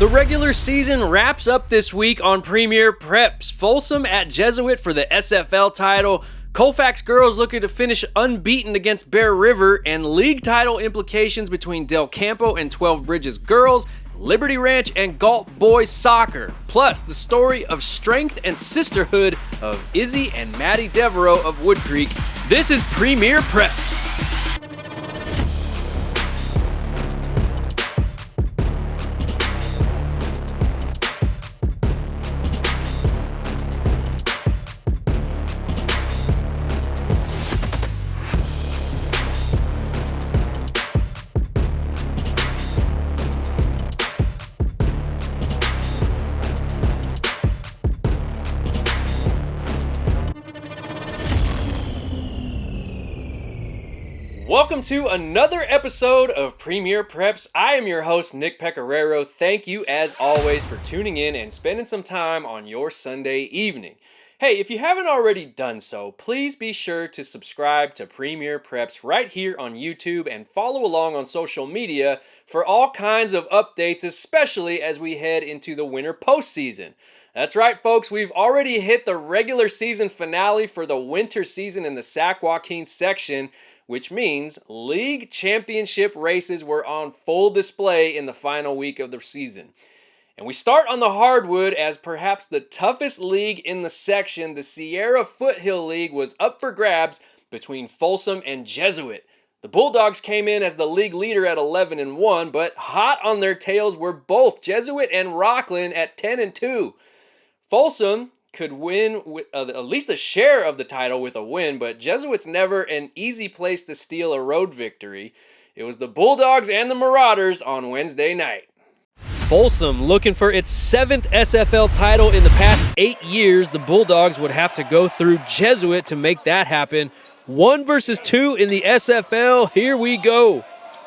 The regular season wraps up this week on Premier Preps. Folsom at Jesuit for the SFL title. Colfax girls looking to finish unbeaten against Bear River, and league title implications between Campo and 12 Bridges girls, Liberty Ranch, and Galt boys soccer. Plus, the story of strength and sisterhood of Izzy and Mattie Deveraux of Woodcreek. This is Premier Preps. Welcome to another episode of Premier Preps. I am your host, Nick Pecoraro. Thank you, as always, for tuning in and spending some time on your Sunday evening. Hey, if you haven't already done so, please be sure to subscribe to Premier Preps right here on YouTube and follow along on social media for all kinds of updates, especially as we head into the winter postseason. That's right, folks. We've already hit the regular season finale for the winter season in the Sac Joaquin section, which means league championship races were on full display in the final week of the season. And we start on the hardwood as perhaps the toughest league in the section. The Sierra Foothill League was up for grabs between Folsom and Jesuit. The Bulldogs came in as the league leader at 11-1, but hot on their tails were both Jesuit and Rockland at 10-2. Folsom could win with at least a share of the title with a win, but Jesuit's never an easy place to steal a road victory. It was the Bulldogs and the Marauders on Wednesday night. Folsom looking for its 7th SFL title in the past 8 years. The Bulldogs would have to go through Jesuit to make that happen. 1 versus 2 in the SFL. Here we go.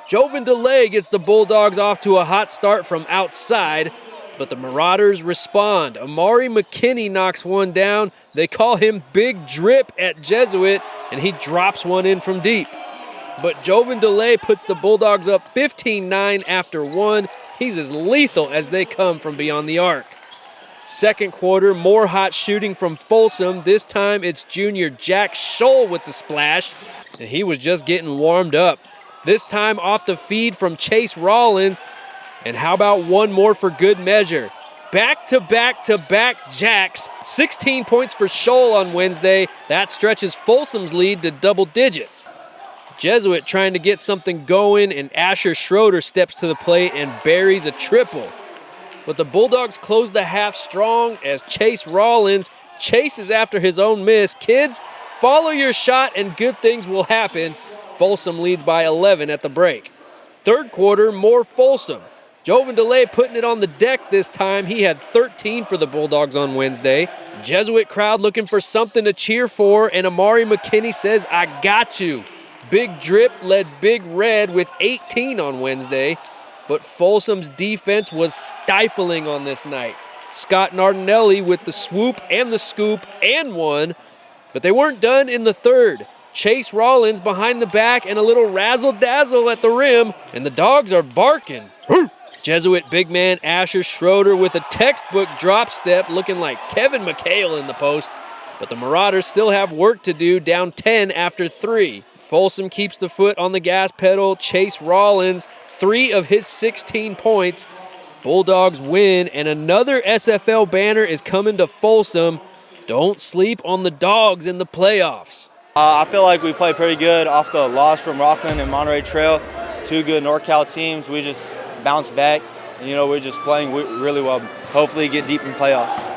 Joven DeLay gets the Bulldogs off to a hot start from outside, but the Marauders respond. Amari McKinney knocks one down. They call him Big Drip at Jesuit, and he drops one in from deep. But Joven DeLay puts the Bulldogs up 15-9 after one. He's as lethal as they come from beyond the arc. Second quarter, more hot shooting from Folsom. This time it's junior Jack Scholl with the splash, and he was just getting warmed up. This time off the feed from Chase Rollins. And how about one more for good measure? Back-to-back-to-back jacks. 16 points for Scholl on Wednesday. That stretches Folsom's lead to double digits. Jesuit trying to get something going, and Asher Schroeder steps to the plate and buries a triple. But the Bulldogs close the half strong as Chase Rollins chases after his own miss. Kids, follow your shot and good things will happen. Folsom leads by 11 at the break. Third quarter, more Folsom. Joven DeLay putting it on the deck this time. He had 13 for the Bulldogs on Wednesday. Jesuit crowd looking for something to cheer for, and Amari McKinney says, "I got you." Big Drip led Big Red with 18 on Wednesday, but Folsom's defense was stifling on this night. Scott Nardinelli with the swoop and the scoop and one, but they weren't done in the third. Chase Rollins behind the back and a little razzle-dazzle at the rim, and the dogs are barking. Jesuit big man Asher Schroeder with a textbook drop step looking like Kevin McHale in the post. But the Marauders still have work to do, down 10 after 3. Folsom keeps the foot on the gas pedal. Chase Rollins, 3 of his 16 points. Bulldogs win, and another SFL banner is coming to Folsom. Don't sleep on the Dogs in the playoffs. I feel like we played pretty good off the loss from Rockland and Monterey Trail. 2 good NorCal teams. We just bounced back, and we're just playing really well. Hopefully get deep in playoffs.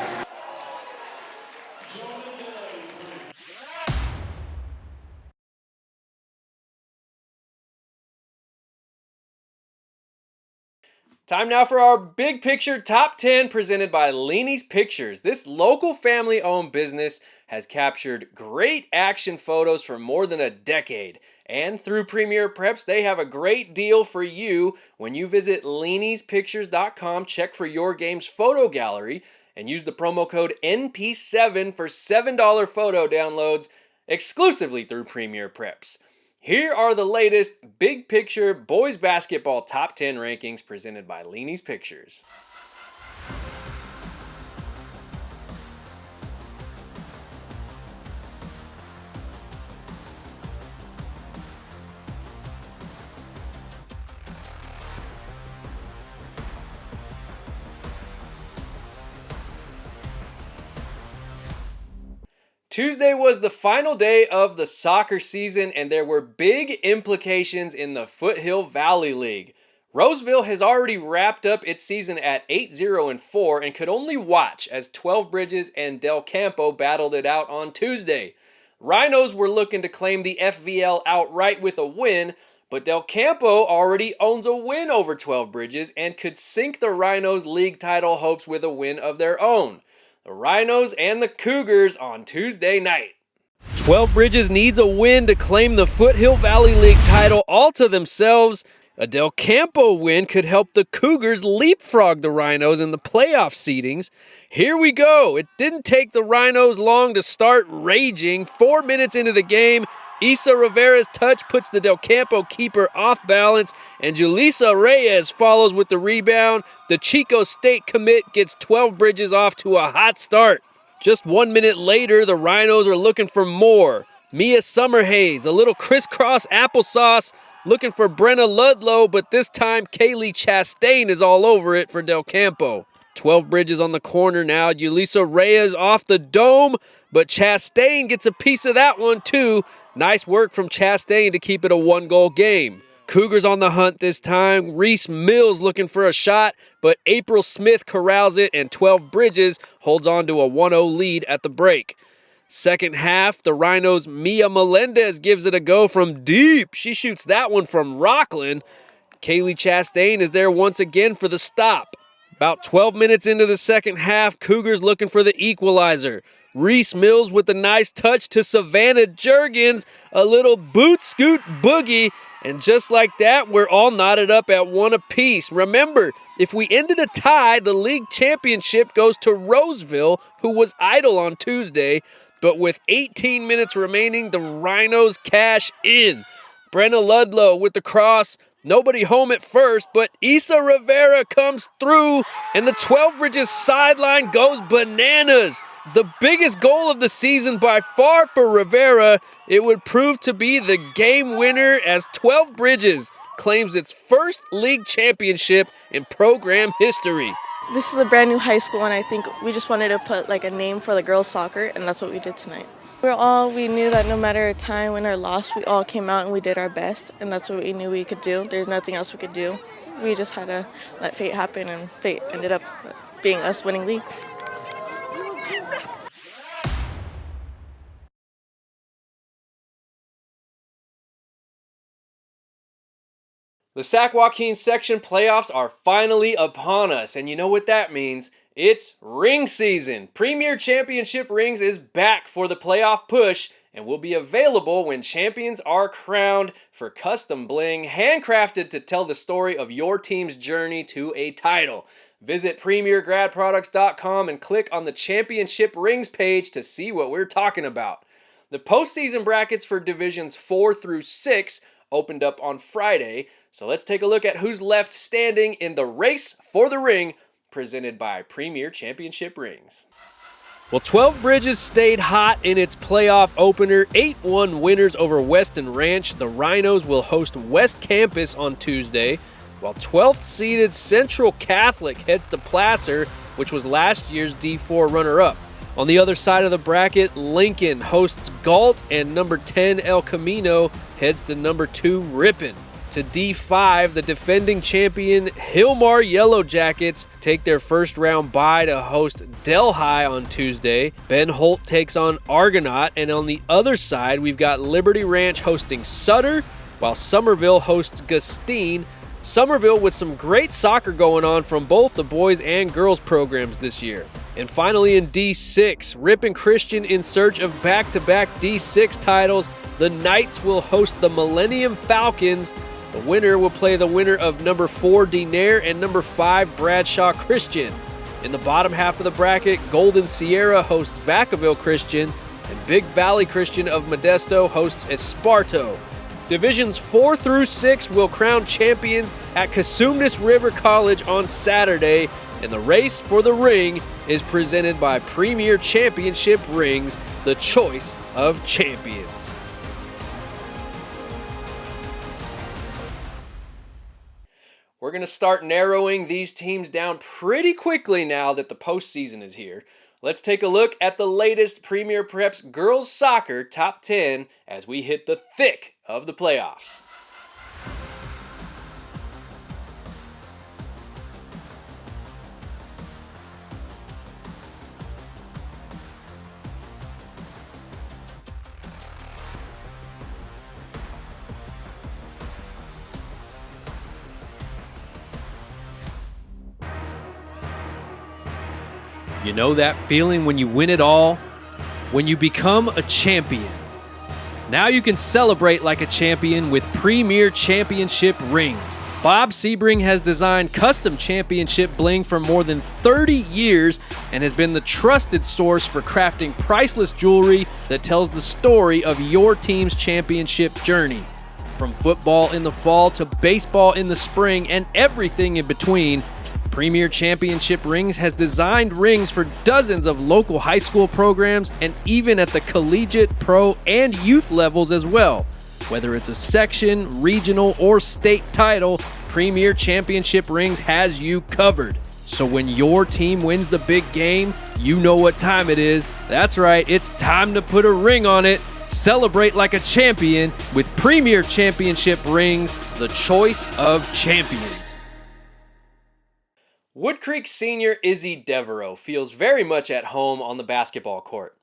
Time now for our Big Picture Top 10 presented by LENIE'S Pictures. This local family-owned business has captured great action photos for more than a decade. And through Premier Preps, they have a great deal for you. When you visit LENIE'spictures.com, check for your game's photo gallery and use the promo code NP7 for $7 photo downloads exclusively through Premier Preps. Here are the latest Big Picture Boys Basketball Top 10 rankings presented by LENIE'S Pictures. Tuesday was the final day of the soccer season, and there were big implications in the Foothill Valley League. Roseville has already wrapped up its season at 8-0-4 and could only watch as 12 Bridges and Del Campo battled it out on Tuesday. Rhinos were looking to claim the FVL outright with a win, but Del Campo already owns a win over 12 Bridges and could sink the Rhinos' league title hopes with a win of their own. The Rhinos and the Cougars on Tuesday night. 12 Bridges needs a win to claim the Foothill Valley League title all to themselves. A Del Campo win could help the Cougars leapfrog the Rhinos in the playoff seedings. Here we go. It didn't take the Rhinos long to start raging. 4 minutes into the game, Isa Rivera's touch puts the Del Campo keeper off balance, and Julissa Reyes follows with the rebound. The Chico State commit gets 12 Bridges off to a hot start. Just 1 minute later, the Rhinos are looking for more. Mia Summerhays, a little crisscross applesauce, looking for Brenna Ludlow, but this time Kaylee Chastain is all over it for Del Campo. 12 Bridges on the corner now. Julissa Reyes off the dome, but Chastain gets a piece of that one too. Nice work from Chastain to keep it a 1-goal game. Cougars on the hunt this time. Reese Mills looking for a shot, but April Smith corrals it, and 12 Bridges holds on to a 1-0 lead at the break. Second half, the Rhinos' Mia Melendez gives it a go from deep. She shoots that one from Rockland. Kaylee Chastain is there once again for the stop. About 12 minutes into the second half, Cougars looking for the equalizer. Reese Mills with a nice touch to Savannah Juergens, a little boot scoot boogie, and just like that, we're all knotted up at 1 apiece. Remember, if we ended a tie, the league championship goes to Roseville, who was idle on Tuesday, but with 18 minutes remaining, the Rhinos cash in. Brenna Ludlow with the cross. Nobody home at first, but Isa Rivera comes through, and the 12 Bridges sideline goes bananas. The biggest goal of the season by far for Rivera. It would prove to be the game winner as 12 Bridges claims its first league championship in program history. This is a brand new high school, and I think we just wanted to put like a name for the girls' soccer, and that's what we did tonight. We knew that no matter time, win or loss, we all came out and we did our best, and that's what we knew we could do. There's nothing else we could do. We just had to let fate happen, and fate ended up being us winning league. The Sac Joaquin section playoffs are finally upon us, and you know what that means. It's ring season. Premier Championship Rings is back for the playoff push and will be available when champions are crowned for custom bling, handcrafted to tell the story of your team's journey to a title. Visit premiergradproducts.com and click on the Championship Rings page to see what we're talking about. The postseason brackets for Divisions 4 through 6 opened up on Friday, so let's take a look at who's left standing in the race for the ring, presented by Premier Championship Rings. Well, 12 Bridges stayed hot in its playoff opener, 8-1 winners over Weston Ranch. The Rhinos will host West Campus on Tuesday, while 12th seeded Central Catholic heads to Placer, which was last year's D4 runner-up. On the other side of the bracket, Lincoln hosts Galt, and number 10 El Camino heads to number 2 Ripon. To D5, the defending champion Hillmar Yellow Jackets take their first round bye to host Delhi on Tuesday. Ben Holt takes on Argonaut, and on the other side, we've got Liberty Ranch hosting Sutter, while Somerville hosts Gustine. Somerville with some great soccer going on from both the boys and girls programs this year. And finally in D6, Ripon Christian in search of back-to-back D6 titles. The Knights will host the Millennium Falcons. The winner will play the winner of number 4 Denair and number 5 Bradshaw Christian. In the bottom half of the bracket, Golden Sierra hosts Vacaville Christian, and Big Valley Christian of Modesto hosts Esparto. Divisions 4 through 6 will crown champions at Cosumnes River College on Saturday, and the race for the ring is presented by Premier Championship Rings, the choice of champions. We're going to start narrowing these teams down pretty quickly now that the postseason is here. Let's take a look at the latest Premier Preps girls soccer top 10 as we hit the thick of the playoffs. You know that feeling when you win it all? When you become a champion. Now you can celebrate like a champion with Premier Championship rings. Bob Sebring has designed custom championship bling for more than 30 years and has been the trusted source for crafting priceless jewelry that tells the story of your team's championship journey. From football in the fall to baseball in the spring and everything in between, Premier Championship Rings has designed rings for dozens of local high school programs and even at the collegiate, pro, and youth levels as well. Whether it's a section, regional, or state title, Premier Championship Rings has you covered. So when your team wins the big game, you know what time it is. That's right, it's time to put a ring on it. Celebrate like a champion with Premier Championship Rings, the choice of champions. Woodcreek senior Izzy Deveraux feels very much at home on the basketball court.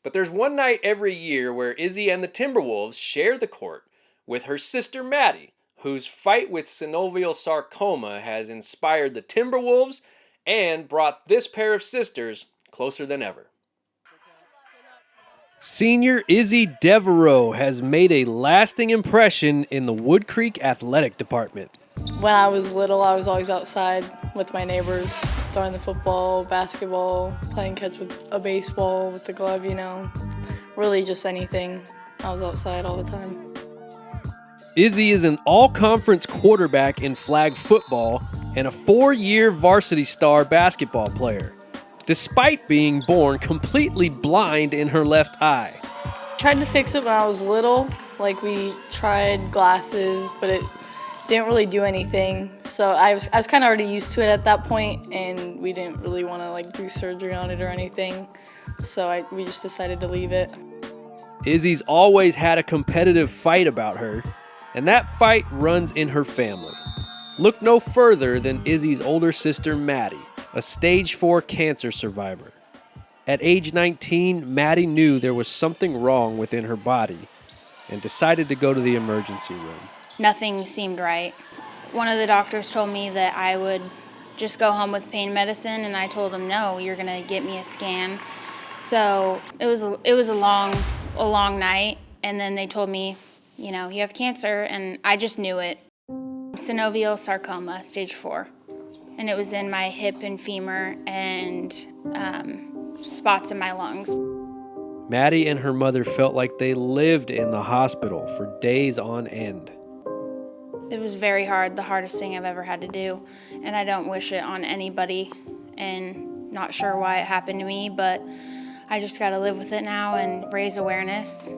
But there's one night every year where Izzy and the Timberwolves share the court with her sister Mattie, whose fight with synovial sarcoma has inspired the Timberwolves and brought this pair of sisters closer than ever. Senior Izzy Deveraux has made a lasting impression in the Woodcreek athletic department. When I was little, I was always outside with my neighbors, throwing the football, basketball, playing catch with a baseball, with the glove, really just anything. I was outside all the time. Izzy is an all-conference quarterback in flag football and a 4-year varsity star basketball player, despite being born completely blind in her left eye. Tried to fix it when I was little. We tried glasses, but it didn't really do anything. So I was kind of already used to it at that point, and we didn't really want to do surgery on it or anything. So we just decided to leave it. Izzy's always had a competitive fight about her, and that fight runs in her family. Look no further than Izzy's older sister Mattie, a stage 4 cancer survivor. At age 19, Mattie knew there was something wrong within her body and decided to go to the emergency room. Nothing seemed right. One of the doctors told me that I would just go home with pain medicine, and I told him, no, you're gonna get me a scan. So it was a long night, and then they told me, you have cancer, and I just knew it. Synovial sarcoma, stage 4. And it was in my hip and femur and spots in my lungs. Mattie and her mother felt like they lived in the hospital for days on end. It was very hard, the hardest thing I've ever had to do, and I don't wish it on anybody, and not sure why it happened to me, but I just got to live with it now and raise awareness.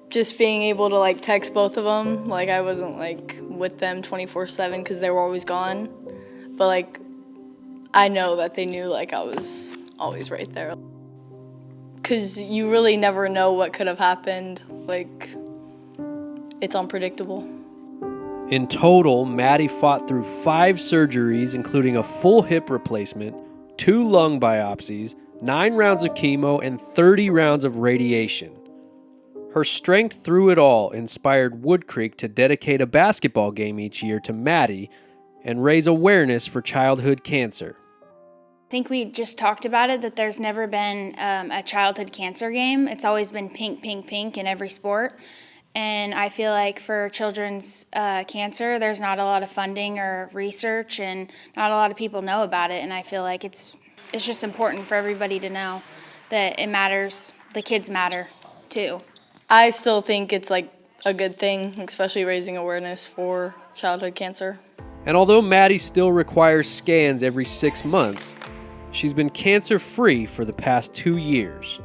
Just being able to text both of them, I wasn't with them 24/7 because they were always gone, but I know that they knew I was always right there. Because you really never know what could have happened. It's unpredictable. In total, Mattie fought through 5 surgeries, including a full hip replacement, 2 lung biopsies, 9 rounds of chemo, and 30 rounds of radiation. Her strength through it all inspired Woodcreek to dedicate a basketball game each year to Mattie and raise awareness for childhood cancer. I think we just talked about it, that there's never been a childhood cancer game. It's always been pink, pink, pink in every sport. And I feel like for children's cancer, there's not a lot of funding or research, and not a lot of people know about it. And I feel like it's just important for everybody to know that it matters. The kids matter, too. I still think it's a good thing, especially raising awareness for childhood cancer. And although Mattie still requires scans every 6 months, she's been cancer-free for the past 2 years.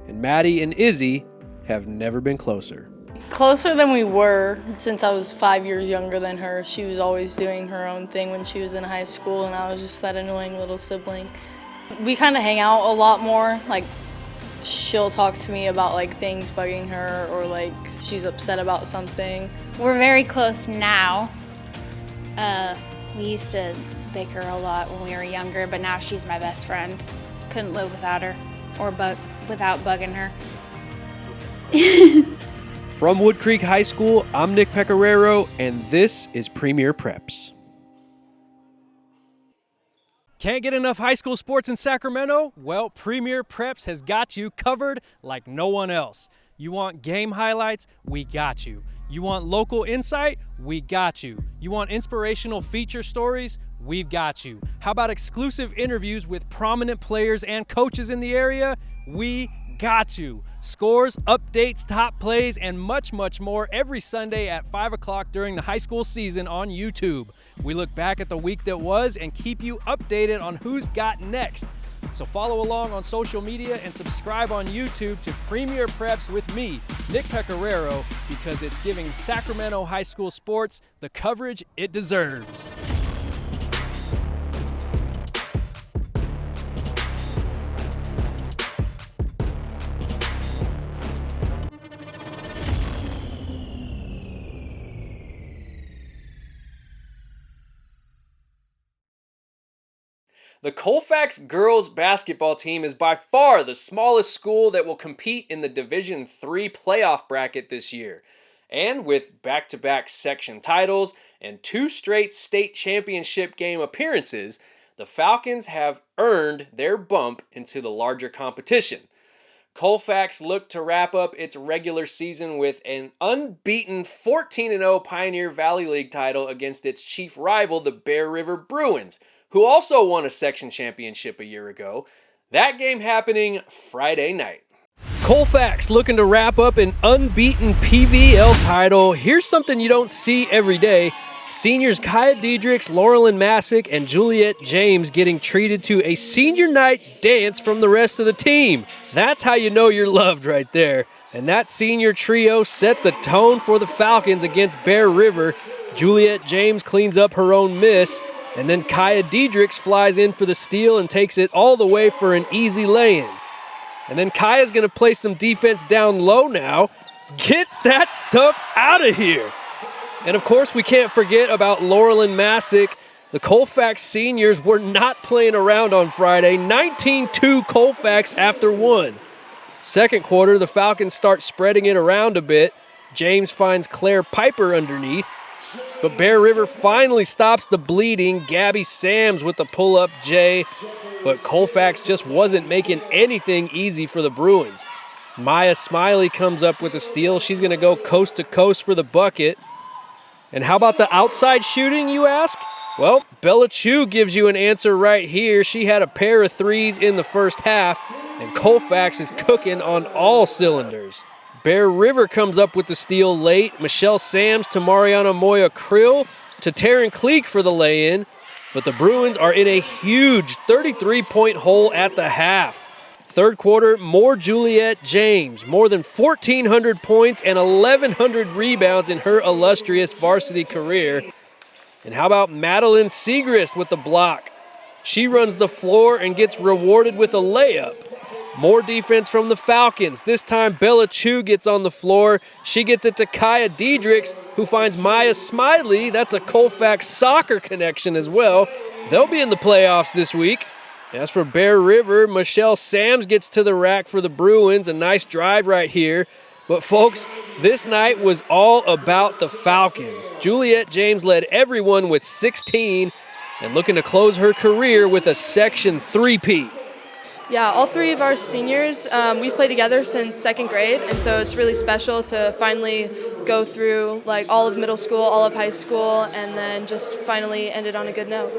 And Mattie and Izzy have never been closer. Closer than we were. Since I was 5 years younger than her, she was always doing her own thing when she was in high school, and I was just that annoying little sibling. We kind of hang out a lot more. Like, she'll talk to me about like things bugging her or like she's upset about something. We're very close now. We used to bicker a lot when we were younger, but now she's my best friend. Couldn't live without her or without bugging her. From Woodcreek High School, I'm Nick Pecoraro, and this is Premier Preps. Can't get enough high school sports in Sacramento? Well, Premier Preps has got you covered like no one else. You want game highlights? We got you. You want local insight? We got you. You want inspirational feature stories? We've got you. How about exclusive interviews with prominent players and coaches in the area? We got you. Scores, updates, top plays, and much, much more every Sunday at 5 o'clock during the high school season on YouTube. We look back at the week that was and keep you updated on who's got next. So follow along on social media and subscribe on YouTube to Premier Preps with me, Nick Pecoraro, because it's giving Sacramento high school sports the coverage it deserves. The Colfax girls basketball team is by far the smallest school that will compete in the Division III playoff bracket this year. And with back-to-back section titles and 2 straight state championship game appearances, the Falcons have earned their bump into the larger competition. Colfax looked to wrap up its regular season with an unbeaten 14-0 Pioneer Valley League title against its chief rival, the Bear River Bruins, who also won a section championship a year ago. That game happening Friday night. Colfax looking to wrap up an unbeaten PVL title. Here's something you don't see every day. Seniors Kaya Diedrichs, Laurelyn Masick, and Juliet James getting treated to a senior night dance from the rest of the team. That's how you know you're loved right there. And that senior trio set the tone for the Falcons against Bear River. Juliet James cleans up her own miss, and then Kaya Diedrichs flies in for the steal and takes it all the way for an easy lay-in. And then Kaya's going to play some defense down low now. Get that stuff out of here. And of course, we can't forget about Laurelyn Masick. The Colfax seniors were not playing around on Friday. 19-2 Colfax after 1. Second quarter, the Falcons start spreading it around a bit. James finds Claire Piper underneath. But Bear River finally stops the bleeding. Gabby Sams with the pull-up J. But Colfax just wasn't making anything easy for the Bruins. Maya Smiley comes up with a steal. She's going to go coast to coast for the bucket. And how about the outside shooting, you ask? Well, Bella Chu gives you an answer right here. She had a pair of threes in the first half, and Colfax is cooking on all cylinders. Bear River comes up with the steal late. Michelle Sams to Mariana Moya Krill to Taryn Cleek for the lay-in. But the Bruins are in a huge 33-point hole at the half. Third quarter, more Juliet James. More than 1,400 points and 1,100 rebounds in her illustrious varsity career. And how about Madeline Segrist with the block? She runs the floor and gets rewarded with a layup. More defense from the Falcons. This time, Bella Chu gets on the floor. She gets it to Kaya Diedrichs, who finds Maya Smiley. That's a Colfax soccer connection as well. They'll be in the playoffs this week. As for Bear River, Michelle Sams gets to the rack for the Bruins. A nice drive right here. But folks, this night was all about the Falcons. Juliet James led everyone with 16 and looking to close her career with a Section 3-peat. Yeah, all 3 of our seniors, we've played together since 2nd grade, and so it's really special to finally go through like all of middle school, all of high school, and then just finally end it on a good note.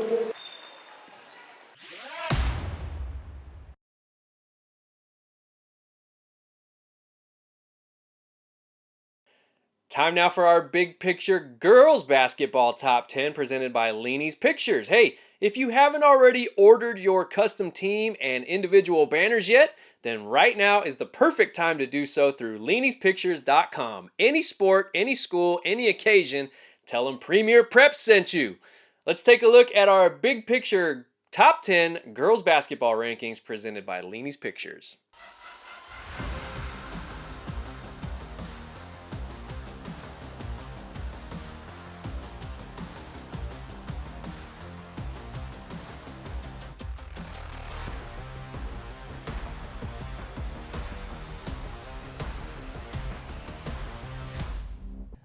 Time now for our Big Picture Girls Basketball Top 10 presented by LENIE'S Pictures. Hey, if you haven't already ordered your custom team and individual banners yet, then right now is the perfect time to do so through LENIE'spictures.com. Any sport, any school, any occasion, tell them Premier Preps sent you. Let's take a look at our Big Picture Top 10 Girls Basketball Rankings presented by LENIE'S Pictures.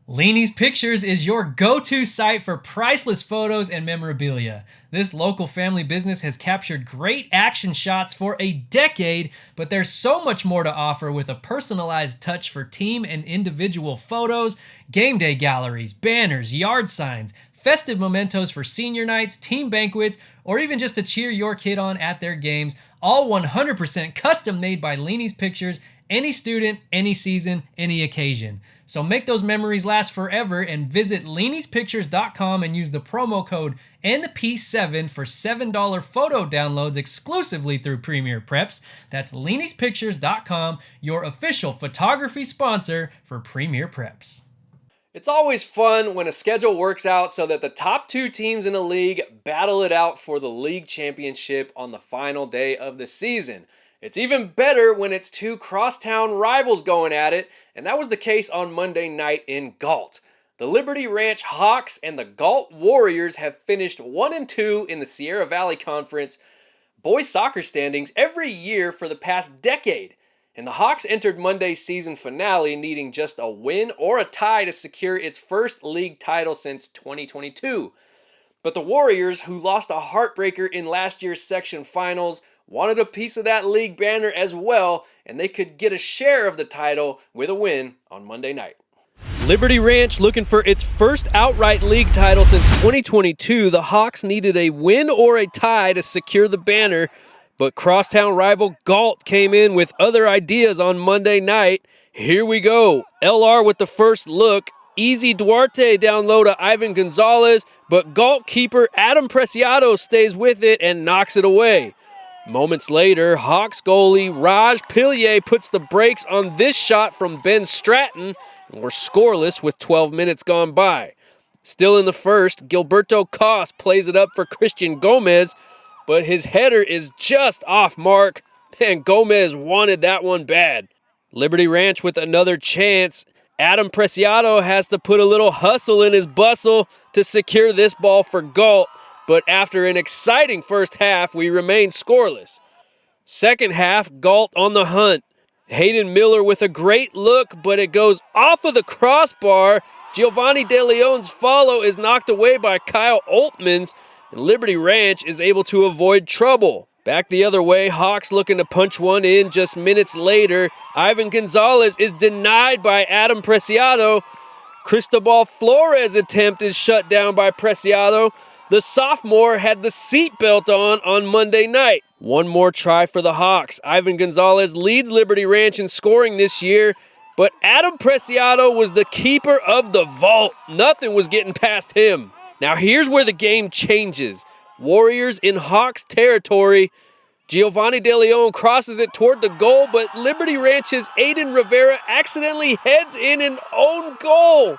LENIE'S Pictures is your go-to site for priceless photos and memorabilia. This local family business has captured great action shots for a decade, but there's so much more to offer with a personalized touch for team and individual photos, game day galleries, banners, yard signs, festive mementos for senior nights, team banquets, or even just to cheer your kid on at their games, all 100% custom made by LENIE'S Pictures, any student, any season, any occasion. So make those memories last forever and visit LENIE'spictures.com and use the promo code NP7 for $7 photo downloads exclusively through Premier Preps. That's LENIE'spictures.com, your official photography sponsor for Premier Preps. It's always fun when a schedule works out so that the top 2 teams in a league battle it out for the league championship on the final day of the season. It's even better when it's 2 crosstown rivals going at it, and that was the case on Monday night in Galt. The Liberty Ranch Hawks and the Galt Warriors have finished 1-2 in the Sierra Valley Conference boys soccer standings every year for the past decade. And the Hawks entered Monday's season finale needing just a win or a tie to secure its first league title since 2022. But the Warriors, who lost a heartbreaker in last year's section finals, wanted a piece of that league banner as well, and they could get a share of the title with a win on Monday night. Liberty Ranch looking for its first outright league title since 2022. The Hawks needed a win or a tie to secure the banner, but crosstown rival Galt came in with other ideas on Monday night. Here we go. LR with the first look. Izzy Duarte down low to Ivan Gonzalez, but Galt keeper Adam Preciado stays with it and knocks it away. Moments later, Hawks goalie Raj Pillay puts the brakes on this shot from Ben Stratton, and we're scoreless with 12 minutes gone by. Still in the first, Gilberto Cos plays it up for Christian Gomez, but his header is just off mark, and Gomez wanted that one bad. Liberty Ranch with another chance. Adam Preciado has to put a little hustle in his bustle to secure this ball for Galt, but after an exciting first half, we remain scoreless. Second half, Galt on the hunt. Hayden Miller with a great look, but it goes off of the crossbar. Giovanni De Leon's follow is knocked away by Kyle Oltmans, and Liberty Ranch is able to avoid trouble. Back the other way, Hawks looking to punch one in just minutes later. Ivan Gonzalez is denied by Adam Preciado. Cristobal Flores' attempt is shut down by Preciado. The sophomore had the seatbelt on Monday night. One more try for the Hawks. Ivan Gonzalez leads Liberty Ranch in scoring this year, but Adam Preciado was the keeper of the vault. Nothing was getting past him. Now here's where the game changes. Warriors in Hawks territory. Giovanni De Leon crosses it toward the goal, but Liberty Ranch's Aiden Rivera accidentally heads in an own goal.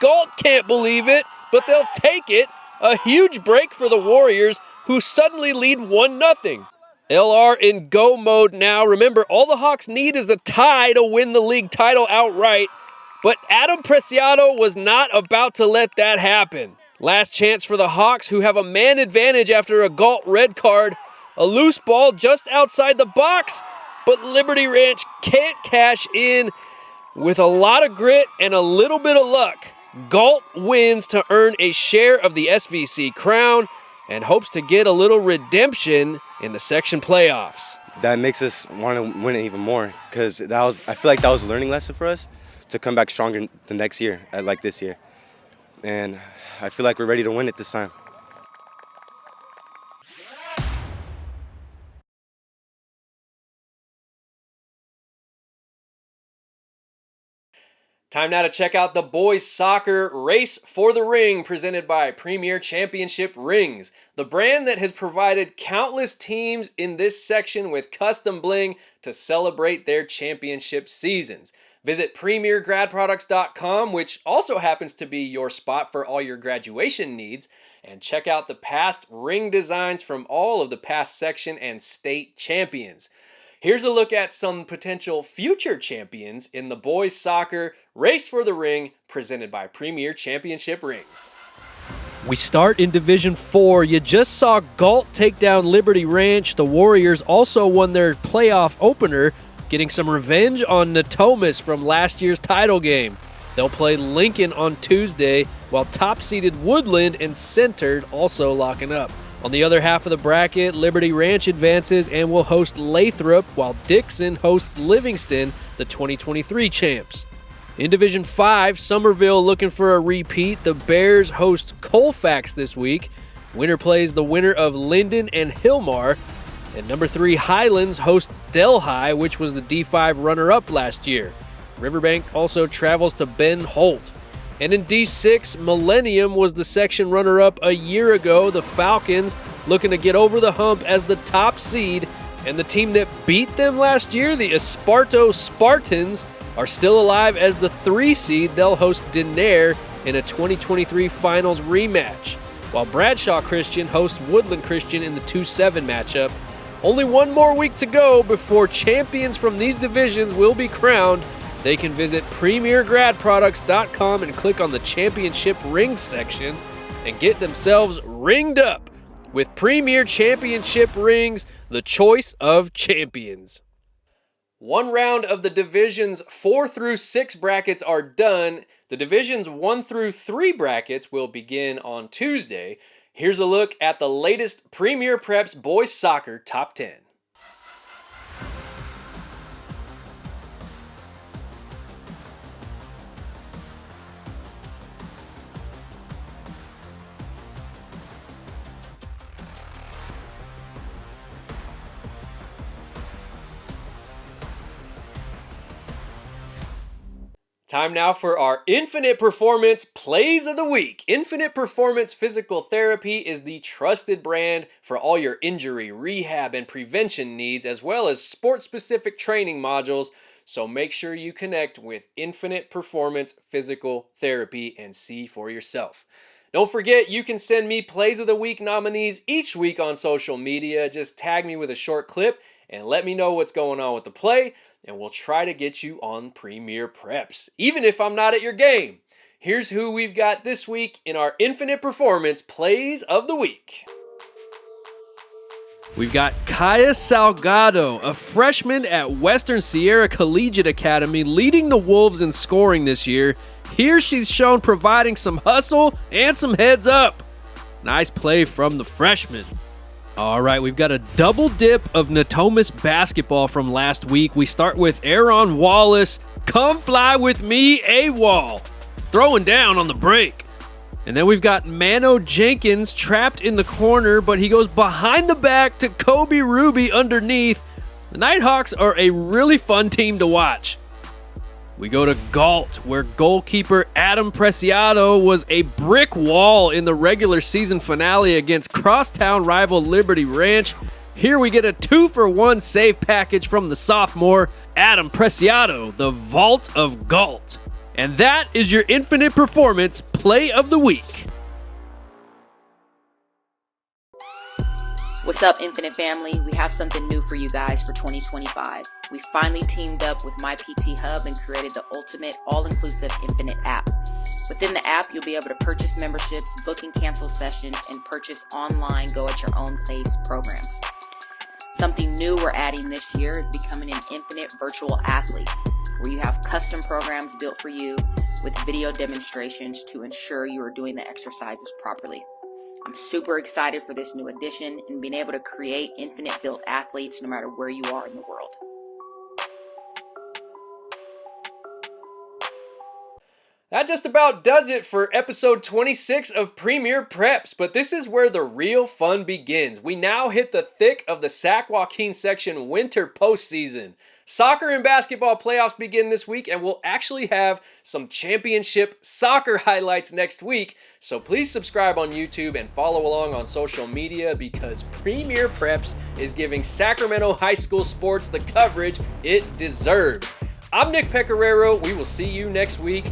Galt can't believe it, but they'll take it. A huge break for the Warriors, who suddenly lead 1-0. LR in go mode now. Remember, all the Hawks need is a tie to win the league title outright, but Adam Preciado was not about to let that happen. Last chance for the Hawks, who have a man advantage after a Galt red card. A loose ball just outside the box, but Liberty Ranch can't cash in. With a lot of grit and a little bit of luck, Galt wins to earn a share of the SVC crown and hopes to get a little redemption in the section playoffs. That makes us want to win it even more, because I feel like that was a learning lesson for us to come back stronger the next year, like this year. And I feel like we're ready to win it this time. Time now to check out the boys soccer Race for the Ring presented by Premier Championship Rings, the brand that has provided countless teams in this section with custom bling to celebrate their championship seasons. Visit premiergradproducts.com, which also happens to be your spot for all your graduation needs, and check out the past ring designs from all of the past section and state champions. Here's a look at some potential future champions in the boys soccer Race for the Ring presented by Premier Championship Rings. We start in Division 4. You just saw Galt take down Liberty Ranch. The Warriors also won their playoff opener, getting some revenge on Natomas from last year's title game. They'll play Lincoln on Tuesday, while top-seeded Woodland and Centered also locking up. On the other half of the bracket, Liberty Ranch advances and will host Lathrop, while Dixon hosts Livingston, the 2023 champs. In Division 5, Somerville looking for a repeat. The Bears host Colfax this week. Winner plays the winner of Linden and Hillmar. And number 3, Highlands hosts Delhi, which was the D5 runner-up last year. Riverbank also travels to Ben Holt. And in D6, Millennium was the section runner-up a year ago. The Falcons looking to get over the hump as the top seed. And the team that beat them last year, the Esparto Spartans, are still alive as the 3 seed. They'll host Denair in a 2023 finals rematch, while Bradshaw Christian hosts Woodland Christian in the 2-7 matchup. Only one more week to go before champions from these divisions will be crowned. They can visit premiergradproducts.com and click on the championship rings section and get themselves ringed up with Premier Championship Rings, the choice of champions. One round of the Divisions 4 through 6 brackets are done. The Divisions 1 through 3 brackets will begin on Tuesday. Here's a look at the latest Premier Preps Boys Soccer Top 10. Time now for our Infinite Performance Plays of the Week. Infinite Performance Physical Therapy is the trusted brand for all your injury, rehab, and prevention needs, as well as sport-specific training modules. So make sure you connect with Infinite Performance Physical Therapy and see for yourself. Don't forget, you can send me Plays of the Week nominees each week on social media. Just tag me with a short clip and let me know what's going on with the play, and we'll try to get you on Premier Preps, even if I'm not at your game. Here's who we've got this week in our Infinite Performance Plays of the Week. We've got Kaya Salgado, a freshman at Western Sierra Collegiate Academy, leading the Wolves in scoring this year. Here she's shown providing some hustle and some heads up. Nice play from the freshman. All right, we've got a double dip of Natomas basketball from last week. We start with Aaron Wallace. Come fly with me, AWOL. Throwing down on the break. And then we've got Mano Jenkins trapped in the corner, but he goes behind the back to Kobe Ruby underneath. The Nighthawks are a really fun team to watch. We go to Galt, where goalkeeper Adam Preciado was a brick wall in the regular season finale against crosstown rival Liberty Ranch. Here we get a 2-for-1 save package from the sophomore, Adam Preciado, the Vault of Galt. And that is your Infinite Performance Play of the Week. What's up, Infinite family? We have something new for you guys for 2025. We finally teamed up with My PT Hub and created the ultimate all-inclusive Infinite app. Within the app, you'll be able to purchase memberships, book and cancel sessions, and purchase online go-at-your-own-pace programs. Something new we're adding this year is becoming an Infinite Virtual Athlete, where you have custom programs built for you with video demonstrations to ensure you are doing the exercises properly. I'm super excited for this new addition and being able to create Infinite built athletes no matter where you are in the world. That just about does it for episode 26 of Premier Preps, but this is where the real fun begins. We now hit the thick of the Sac Joaquin section winter postseason. Soccer and basketball playoffs begin this week, and we'll actually have some championship soccer highlights next week. So please subscribe on YouTube and follow along on social media, because Premier Preps is giving Sacramento high school sports the coverage it deserves. I'm Nick Pecoraro. We will see you next week.